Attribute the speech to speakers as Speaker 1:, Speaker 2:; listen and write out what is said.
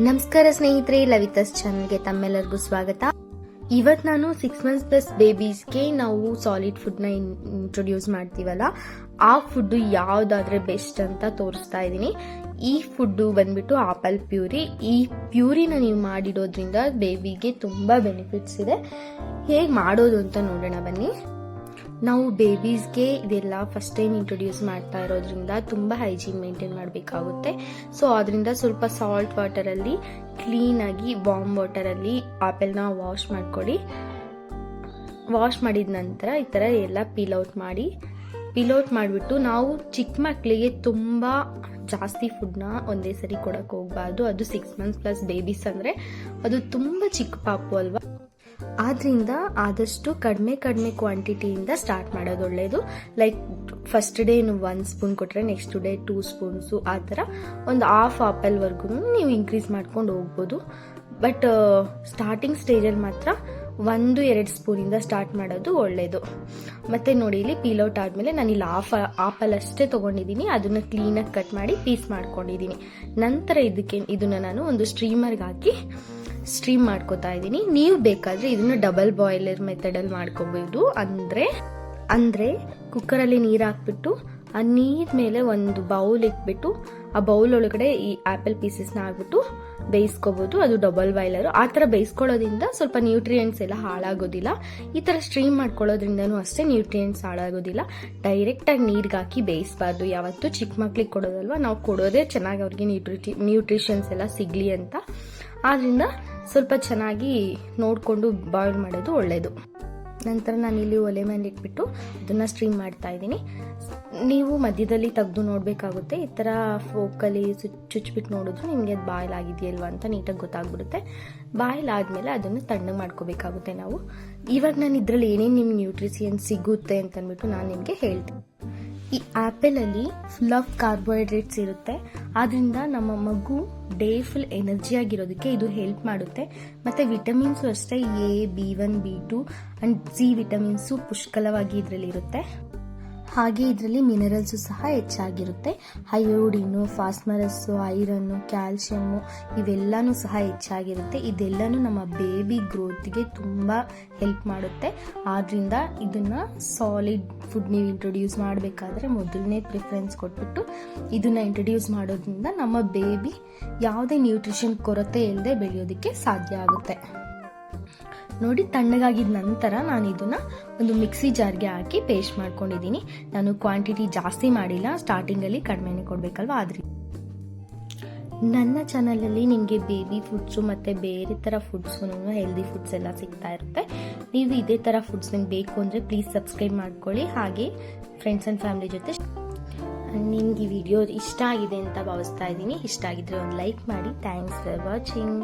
Speaker 1: ನಮಸ್ಕಾರ ಸ್ನೇಹಿತರೆ, ಲವಿತಾಸ್ ಚಾನಲ್ಗೆ ತಮ್ಮೆಲ್ಲರಿಗೂ ಸ್ವಾಗತ. ಇವತ್ತು ನಾನು 6 months ಪ್ಲಸ್ ಬೇಬೀಸ್ಗೆ ನಾವು ಸಾಲಿಡ್ ಫುಡ್ನ ಇಂಟ್ರೊಡ್ಯೂಸ್ ಮಾಡ್ತೀವಲ್ಲ, ಆ ಫುಡ್ ಯಾವುದಾದ್ರೆ ಬೆಸ್ಟ್ ಅಂತ ತೋರಿಸ್ತಾ ಇದ್ದೀನಿ. ಈ ಫುಡ್ಡು ಬಂದ್ಬಿಟ್ಟು ಆಪಲ್ ಪ್ಯೂರಿ. ಈ ಪ್ಯೂರಿನ ನೀವು ಮಾಡಿಡೋದ್ರಿಂದ ಬೇಬಿಗೆ ತುಂಬ ಬೆನಿಫಿಟ್ಸ್ ಇದೆ. ಹೇಗೆ ಮಾಡೋದು ಅಂತ ನೋಡೋಣ ಬನ್ನಿ. ನಾವು ಬೇಬೀಸ್ಗೆ ಇದೆಲ್ಲ ಫಸ್ಟ್ ಟೈಮ್ ಇಂಟ್ರೊಡ್ಯೂಸ್ ಮಾಡ್ತಾ ಇರೋದ್ರಿಂದ ತುಂಬ ಹೈಜೀನ್ ಮೇಂಟೈನ್ ಮಾಡಬೇಕಾಗುತ್ತೆ. ಸೊ ಅದರಿಂದ ಸ್ವಲ್ಪ ಸಾಲ್ಟ್ ವಾಟರಲ್ಲಿ ಕ್ಲೀನಾಗಿ ವಾರ್ಮ್ ವಾಟರಲ್ಲಿ ಆಪಲ್ನ ವಾಶ್ ಮಾಡ್ಕೊಳ್ಳಿ. ವಾಶ್ ಮಾಡಿದ ನಂತರ ಈ ಥರ ಎಲ್ಲ ಪೀಲ್ ಔಟ್ ಮಾಡಿಬಿಟ್ಟು ನಾವು ಚಿಕ್ಕ ಮಕ್ಕಳಿಗೆ ತುಂಬ ಜಾಸ್ತಿ ಫುಡ್ನ ಒಂದೇ ಸರಿ ಕೊಡೋಕೆ ಹೋಗಬಾರ್ದು. ಅದು 6 months ಪ್ಲಸ್ ಬೇಬೀಸ್ ಅಂದರೆ ಅದು ತುಂಬ ಚಿಕ್ಕ ಪಾಪು ಅಲ್ವಾ. ಆದ್ರಿಂದ ಆದಷ್ಟು ಕಡಿಮೆ ಕ್ವಾಂಟಿಟಿಯಿಂದ ಸ್ಟಾರ್ಟ್ ಮಾಡೋದು ಒಳ್ಳೆಯದು. ಲೈಕ್ ಫಸ್ಟ್ ಡೇ ನೀವು 1 ಸ್ಪೂನ್ ಕೊಟ್ಟರೆ ನೆಕ್ಸ್ಟ್ ಡೇ 2 ಸ್ಪೂನ್ಸು, ಆ ಥರ ಒಂದು ಹಾಫ್ ಆಪಲ್ವರೆಗೂ ನೀವು ಇನ್ಕ್ರೀಸ್ ಮಾಡ್ಕೊಂಡು ಹೋಗ್ಬೋದು. ಬಟ್ ಸ್ಟಾರ್ಟಿಂಗ್ ಸ್ಟೇಜಲ್ಲಿ ಮಾತ್ರ 1-2 ಸ್ಪೂನಿಂದ ಸ್ಟಾರ್ಟ್ ಮಾಡೋದು ಒಳ್ಳೆಯದು. ಮತ್ತು ನೋಡಿ, ಇಲ್ಲಿ ಪೀಲ್ ಔಟ್ ಆದಮೇಲೆ ನಾನು ಇಲ್ಲಿ ಆಪಲ್ ಅಷ್ಟೇ ತೊಗೊಂಡಿದ್ದೀನಿ. ಅದನ್ನು ಕ್ಲೀನಾಗಿ ಕಟ್ ಮಾಡಿ ಪೀಸ್ ಮಾಡ್ಕೊಂಡಿದ್ದೀನಿ. ನಂತರ ಇದನ್ನು ನಾನು ಒಂದು ಸ್ಟ್ರೀಮರ್ಗೆ ಹಾಕಿ ಸ್ಟ್ರೀಮ್ ಮಾಡ್ಕೋತಾ ಇದ್ದೀನಿ. ನೀವು ಬೇಕಾದರೆ ಇದನ್ನು ಡಬಲ್ ಬಾಯ್ಲರ್ ಮೆಥಡಲ್ಲಿ ಮಾಡ್ಕೋಬಹುದು. ಅಂದರೆ ಕುಕ್ಕರಲ್ಲಿ ನೀರು ಹಾಕ್ಬಿಟ್ಟು ಆ ನೀರ್ ಮೇಲೆ ಒಂದು ಬೌಲ್ ಇಟ್ಬಿಟ್ಟು ಆ ಬೌಲ್ ಒಳಗಡೆ ಈ ಆಪಲ್ ಪೀಸಸ್ನ ಹಾಕ್ಬಿಟ್ಟು ಬೇಯಿಸ್ಕೋಬಹುದು. ಅದು ಡಬಲ್ ಬಾಯ್ಲರು. ಆ ಥರ ಬೇಯಿಸ್ಕೊಳ್ಳೋದ್ರಿಂದ ಸ್ವಲ್ಪ ನ್ಯೂಟ್ರಿಯೆಂಟ್ಸ್ ಎಲ್ಲ ಹಾಳಾಗೋದಿಲ್ಲ. ಈ ಥರ ಸ್ಟ್ರೀಮ್ ಮಾಡ್ಕೊಳ್ಳೋದ್ರಿಂದನೂ ಅಷ್ಟೇ ನ್ಯೂಟ್ರಿಯೆಂಟ್ಸ್ ಹಾಳಾಗೋದಿಲ್ಲ. ಡೈರೆಕ್ಟಾಗಿ ನೀರಿಗೆ ಹಾಕಿ ಬೇಯಿಸಬಾರ್ದು. ಯಾವತ್ತೂ ಚಿಕ್ಕ ಮಕ್ಳಿಗೆ ಕೊಡೋದಲ್ವ, ನಾವು ಕೊಡೋದೇ ಚೆನ್ನಾಗಿ ಅವ್ರಿಗೆ ನ್ಯೂಟ್ರಿಷನ್ಸ್ ಎಲ್ಲ ಸಿಗಲಿ ಅಂತ. ಆದ್ರಿಂದ ಸ್ವಲ್ಪ ಚೆನ್ನಾಗಿ ನೋಡಿಕೊಂಡು ಬಾಯ್ಲ್ ಮಾಡೋದು ಒಳ್ಳೆಯದು. ನಂತರ ನಾನಿಲ್ಲಿ ಒಲೆ ಮೇಲೆ ಇಟ್ಬಿಟ್ಟು ಅದನ್ನು ಸ್ಟ್ರೀಮ್ ಮಾಡ್ತಾ ಇದ್ದೀನಿ. ನೀವು ಮಧ್ಯದಲ್ಲಿ ತೆಗೆದು ನೋಡಬೇಕಾಗುತ್ತೆ. ಈ ಥರ ಫೋಕಲ್ಲಿ ಚುಚ್ಚಿಬಿಟ್ಟು ನೋಡಿದ್ರು ನಿಮಗೆ ಅದು ಬಾಯ್ಲ್ ಆಗಿದೆಯಲ್ವ ಅಂತ ನೀಟಾಗಿ ಗೊತ್ತಾಗ್ಬಿಡುತ್ತೆ. ಬಾಯ್ಲ್ ಆದಮೇಲೆ ಅದನ್ನು ತಣ್ಣಗೆ ಮಾಡ್ಕೋಬೇಕಾಗುತ್ತೆ ನಾವು. ಇವಾಗ ನಾನು ಇದರಲ್ಲಿ ಏನೇನು ನಿಮ್ಗೆ ನ್ಯೂಟ್ರಿಷಿಯನ್ಸ್ ಸಿಗುತ್ತೆ ಅಂತಂದ್ಬಿಟ್ಟು ನಾನು ನಿಮಗೆ ಹೇಳ್ತೀನಿ. ಈ ಆಪಲಲ್ಲಿ ಫುಲ್ ಆಫ್ ಕಾರ್ಬೋಹೈಡ್ರೇಟ್ಸ್ ಇರುತ್ತೆ. ಆದ್ರಿಂದ ನಮ್ಮ ಮಗು ಡೇ ಫುಲ್ ಎನರ್ಜಿಯಾಗಿರೋದಕ್ಕೆ ಇದು ಹೆಲ್ಪ್ ಮಾಡುತ್ತೆ. ಮತ್ತು ವಿಟಮಿನ್ಸು ಅಷ್ಟೇ A, B1, B2 and C vitamins ಪುಷ್ಕಲವಾಗಿ ಇದರಲ್ಲಿ ಇರುತ್ತೆ. ಹಾಗೆ ಇದರಲ್ಲಿ ಮಿನರಲ್ಸು ಸಹ ಹೆಚ್ಚಾಗಿರುತ್ತೆ. ಅಯೋಡಿನು, ಫಾಸ್ಫರಸ್ಸು, ಐರನ್ನು, ಕ್ಯಾಲ್ಶಿಯಮ್ಮು ಇವೆಲ್ಲನೂ ಸಹ ಹೆಚ್ಚಾಗಿರುತ್ತೆ. ಇದೆಲ್ಲನೂ ನಮ್ಮ ಬೇಬಿ ಗ್ರೋತ್ಗೆ ತುಂಬ ಹೆಲ್ಪ್ ಮಾಡುತ್ತೆ. ಆದ್ದರಿಂದ ಇದನ್ನು ಸಾಲಿಡ್ ಫುಡ್ ನೀವು ಇಂಟ್ರೊಡ್ಯೂಸ್ ಮಾಡಬೇಕಾದ್ರೆ ಮೊದಲನೇ ಪ್ರಿಫರೆನ್ಸ್ ಕೊಟ್ಬಿಟ್ಟು ಇದನ್ನು ಇಂಟ್ರೊಡ್ಯೂಸ್ ಮಾಡೋದ್ರಿಂದ ನಮ್ಮ ಬೇಬಿ ಯಾವುದೇ ನ್ಯೂಟ್ರಿಷನ್ ಕೊರತೆ ಇಲ್ಲದೆ ಬೆಳೆಯೋದಕ್ಕೆ ಸಾಧ್ಯ ಆಗುತ್ತೆ. ನೋಡಿ, ತಣ್ಣಗಾಗಿದ ನಂತರ ನಾನು ಇದನ್ನು ಒಂದು ಮಿಕ್ಸಿ ಜಾರ್ಗೆ ಹಾಕಿ ಪೇಸ್ಟ್ ಮಾಡ್ಕೊಂಡಿದ್ದೀನಿ. ನಾನು ಕ್ವಾಂಟಿಟಿ ಜಾಸ್ತಿ ಮಾಡಿಲ್ಲ, ಸ್ಟಾರ್ಟಿಂಗಲ್ಲಿ ಕಡಿಮೆನೇ ಕೊಡಬೇಕಲ್ವ. ಆದ್ರೆ ನನ್ನ ಚಾನಲಲ್ಲಿ ನಿಮಗೆ ಬೇಬಿ ಫುಡ್ಸು ಮತ್ತು ಬೇರೆ ಥರ ಫುಡ್ಸು, ಹೆಲ್ದಿ ಫುಡ್ಸ್ ಎಲ್ಲ ಸಿಗ್ತಾ ಇರುತ್ತೆ. ನೀವು ಇದೇ ಥರ ಫುಡ್ಸ್ ನಿಮ್ಗೆ ಬೇಕು ಅಂದರೆ ಪ್ಲೀಸ್ ಸಬ್ಸ್ಕ್ರೈಬ್ ಮಾಡ್ಕೊಳ್ಳಿ. ಹಾಗೆ ಫ್ರೆಂಡ್ಸ್ ಆ್ಯಂಡ್ ಫ್ಯಾಮಿಲಿ ಜೊತೆ ನಿಮ್ಗೆ ಈ ವಿಡಿಯೋ ಇಷ್ಟ ಆಗಿದೆ ಅಂತ ಭಾವಿಸ್ತಾ ಇದ್ದೀನಿ. ಇಷ್ಟ ಆಗಿದ್ರೆ ಒಂದು ಲೈಕ್ ಮಾಡಿ. Thanks for watching.